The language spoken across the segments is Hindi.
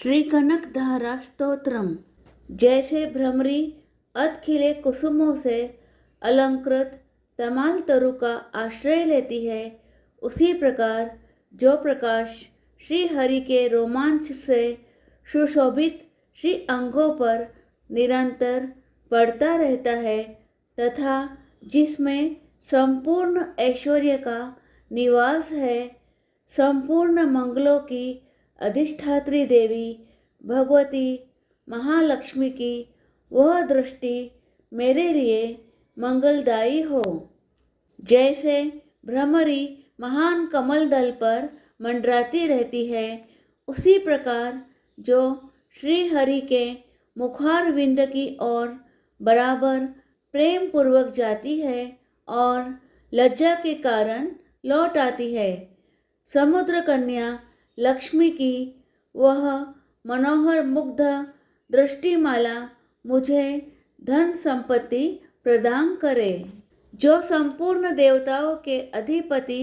श्री कनकधारा स्तोत्रम। जैसे भ्रमरी अधखिले कुसुमों से अलंकृत तमाल तरु का आश्रय लेती है, उसी प्रकार जो प्रकाश श्री हरि के रोमांच से सुशोभित श्री अंगों पर निरंतर पड़ता रहता है तथा जिसमें संपूर्ण ऐश्वर्य का निवास है, संपूर्ण मंगलों की अधिष्ठात्री देवी भगवती महालक्ष्मी की वह दृष्टि मेरे लिए मंगलदायी हो। जैसे भ्रमरी महान कमल दल पर मंडराती रहती है, उसी प्रकार जो श्री हरि के मुखारविंद की ओर बराबर प्रेम पूर्वक जाती है और लज्जा के कारण लौट आती है, समुद्र कन्या लक्ष्मी की वह मनोहर मुग्ध दृष्टिमाला मुझे धन संपत्ति प्रदान करे। जो संपूर्ण देवताओं के अधिपति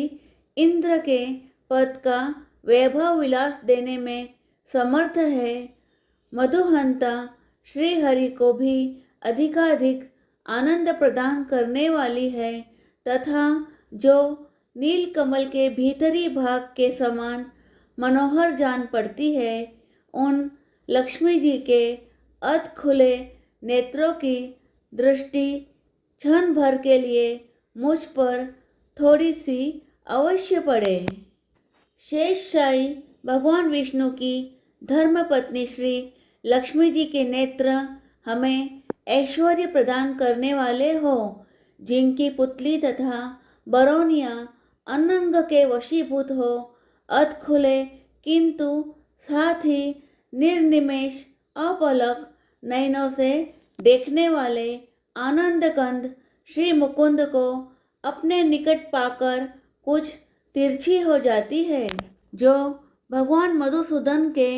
इंद्र के पद का वैभव विलास देने में समर्थ है, मधुहंता श्री हरि को भी अधिकाधिक आनंद प्रदान करने वाली है तथा जो नील कमल के भीतरी भाग के समान मनोहर जान पड़ती है, उन लक्ष्मी जी के अध खुले नेत्रों की दृष्टि क्षण भर के लिए मुझ पर थोड़ी सी अवश्य पड़े। शेषशाही भगवान विष्णु की धर्मपत्नी श्री लक्ष्मी जी के नेत्र हमें ऐश्वर्य प्रदान करने वाले हो, जिनकी पुतली तथा बरौनिया अनंग के वशीभूत हो, अध खुले किंतु साथ ही निर्निमेष अपलक नयनों से देखने वाले आनंद कंद श्री मुकुंद को अपने निकट पाकर कुछ तिरछी हो जाती है। जो भगवान मधुसूदन के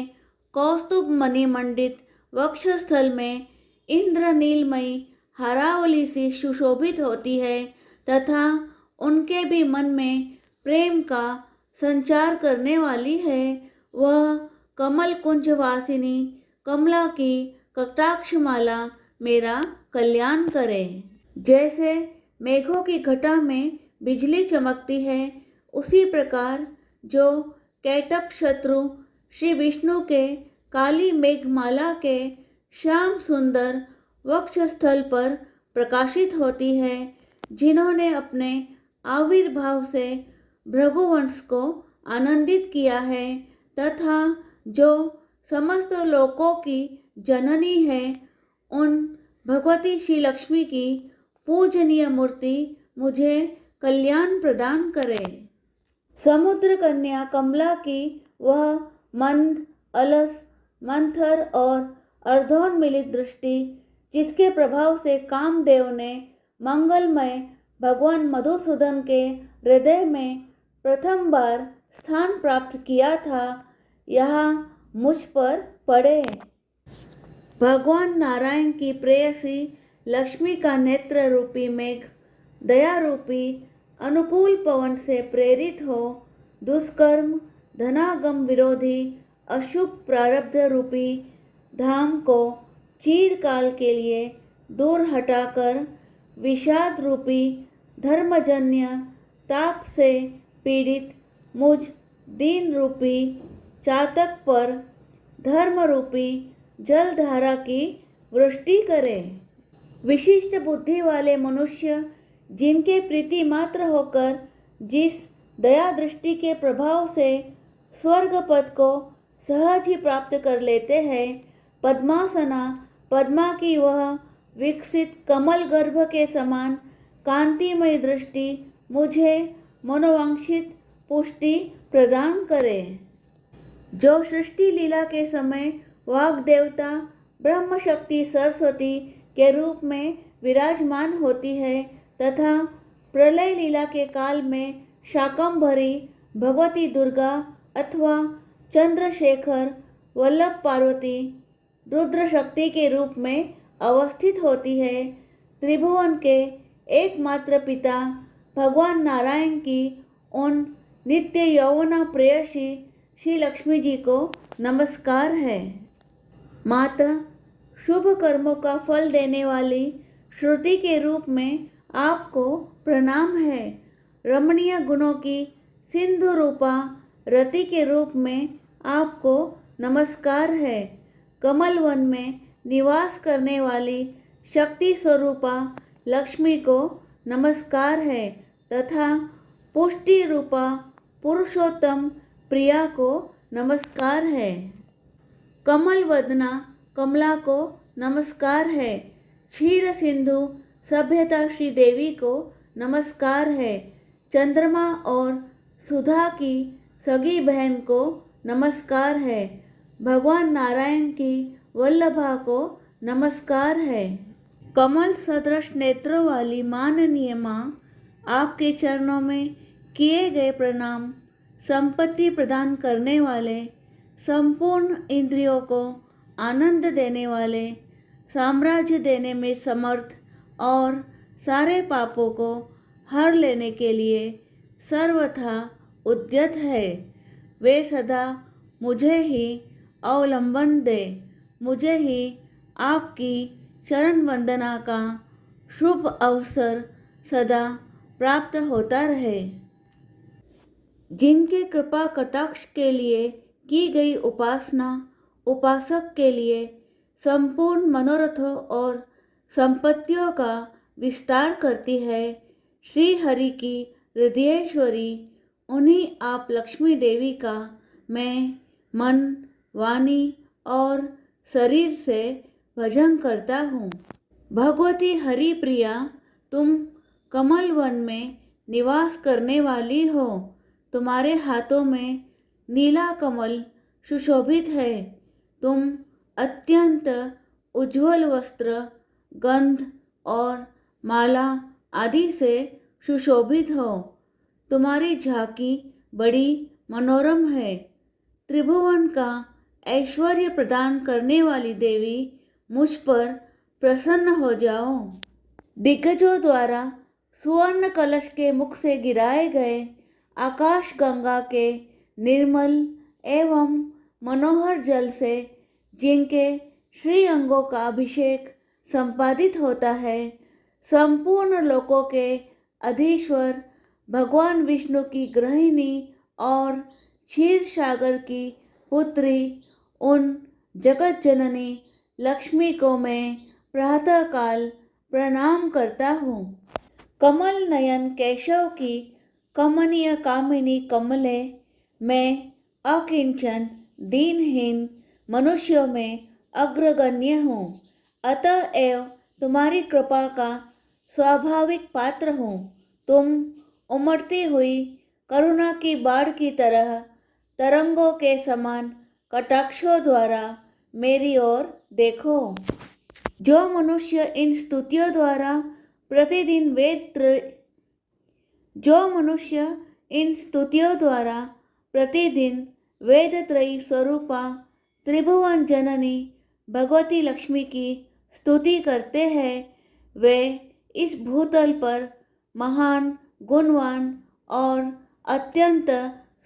कौस्तुभ मणि मंडित वक्षस्थल में इंद्रनीलमयी हारावली सी सुशोभित होती है तथा उनके भी मन में प्रेम का संचार करने वाली है, वह कमल कुंज वासिनी कमला की कटाक्षमाला मेरा कल्याण करे। जैसे मेघों की घटा में बिजली चमकती है, उसी प्रकार जो कैटभ शत्रु श्री विष्णु के काली मेघमाला के श्याम सुंदर वक्षस्थल पर प्रकाशित होती है, जिन्होंने अपने आविर्भाव से भृगुवंश को आनंदित किया है तथा जो समस्त लोकों की जननी है, उन भगवती श्री लक्ष्मी की पूजनीय मूर्ति मुझे कल्याण प्रदान करे। समुद्र कन्या कमला की वह मंद, अलस, मंथर और अर्धोन्मिलित दृष्टि, जिसके प्रभाव से कामदेव ने मंगलमय भगवान मधुसूदन के हृदय में प्रथम बार स्थान प्राप्त किया था, यहाँ मुझ पर पड़े। भगवान नारायण की प्रेयसी लक्ष्मी का नेत्र रूपी मेघ दया रूपी अनुकूल पवन से प्रेरित हो दुष्कर्म धनागम विरोधी अशुभ प्रारब्ध रूपी धाम को चीरकाल के लिए दूर हटाकर विषाद रूपी धर्मजन्य ताप से पीड़ित मुझ दीन रूपी चातक पर धर्म रूपी जलधारा की वृष्टि करे। विशिष्ट बुद्धि वाले मनुष्य जिनके प्रीति मात्र होकर जिस दया दृष्टि के प्रभाव से स्वर्ग पद को सहज ही प्राप्त कर लेते हैं, पद्मासना पद्मा की वह विकसित कमल गर्भ के समान कांतिमय दृष्टि मुझे मनोवांछित पुष्टि प्रदान करे। जो सृष्टि लीला के समय वाग देवता ब्रह्म शक्ति सरस्वती के रूप में विराजमान होती है तथा प्रलय लीला के काल में शाकंभरी भगवती दुर्गा अथवा चंद्रशेखर वल्लभ पार्वती रुद्र शक्ति के रूप में अवस्थित होती है। त्रिभुवन के एकमात्र पिता भगवान नारायण की उन नित्य यौवना प्रेयसी श्री लक्ष्मी जी को नमस्कार है। माता, शुभ कर्मों का फल देने वाली श्रुति के रूप में आपको प्रणाम है। रमणीय गुणों की सिंधु रूपा रति के रूप में आपको नमस्कार है। कमल वन में निवास करने वाली शक्ति स्वरूपा लक्ष्मी को नमस्कार है तथा पुष्टि रूपा पुरुषोत्तम प्रिया को नमस्कार है। कमल वदना कमला को नमस्कार है। क्षीर सिंधु सभ्यता श्री देवी को नमस्कार है। चंद्रमा और सुधा की सगी बहन को नमस्कार है। भगवान नारायण की वल्लभा को नमस्कार है। कमल सदृश नेत्रों वाली माननीय माँ, आपके चरणों में किए गए प्रणाम संपत्ति प्रदान करने वाले, संपूर्ण इंद्रियों को आनंद देने वाले, साम्राज्य देने में समर्थ और सारे पापों को हर लेने के लिए सर्वथा उद्यत है। वे सदा मुझे ही अवलंबन दे, मुझे ही आपकी चरण वंदना का शुभ अवसर सदा प्राप्त होता रहे। जिनके कृपा कटाक्ष के लिए की गई उपासना उपासक के लिए संपूर्ण मनोरथों और संपत्तियों का विस्तार करती है, श्री हरि की हृदयेश्वरी, उन्हीं आप लक्ष्मी देवी का मैं मन, वाणी और शरीर से भजन करता हूँ। भगवती हरि प्रिया, तुम कमल वन में निवास करने वाली हो। तुम्हारे हाथों में नीला कमल सुशोभित है। तुम अत्यंत उज्ज्वल वस्त्र, गंध और माला आदि से सुशोभित हो। तुम्हारी झांकी बड़ी मनोरम है। त्रिभुवन का ऐश्वर्य प्रदान करने वाली देवी, मुझ पर प्रसन्न हो जाओ। दिग्गजों द्वारा सुवर्ण कलश के मुख से गिराए गए आकाश गंगा के निर्मल एवं मनोहर जल से जिनके श्री अंगों का अभिषेक संपादित होता है, संपूर्ण लोकों के अधीश्वर भगवान विष्णु की गृहिणी और क्षीर सागर की पुत्री उन जगत जननी लक्ष्मी को मैं प्रातःकाल प्रणाम करता हूँ। कमल नयन केशव की कमनीय कामिनी कमले, मैं अकिंचन दीनहीन मनुष्यों में अग्रगण्य हूँ, अतएव तुम्हारी कृपा का स्वाभाविक पात्र हूँ। तुम उमड़ती हुई करुणा की बाढ़ की तरह तरंगों के समान कटाक्षों द्वारा मेरी ओर देखो। जो मनुष्य इन स्तुतियों द्वारा प्रतिदिन वेदत्रयी स्वरूपा त्रिभुवन जननी भगवती लक्ष्मी की स्तुति करते हैं, वे इस भूतल पर महान, गुणवान और अत्यंत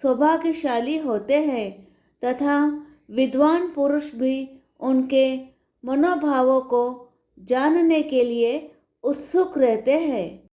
सौभाग्यशाली होते हैं तथा विद्वान पुरुष भी उनके मनोभावों को जानने के लिए उत्सुक रहते हैं।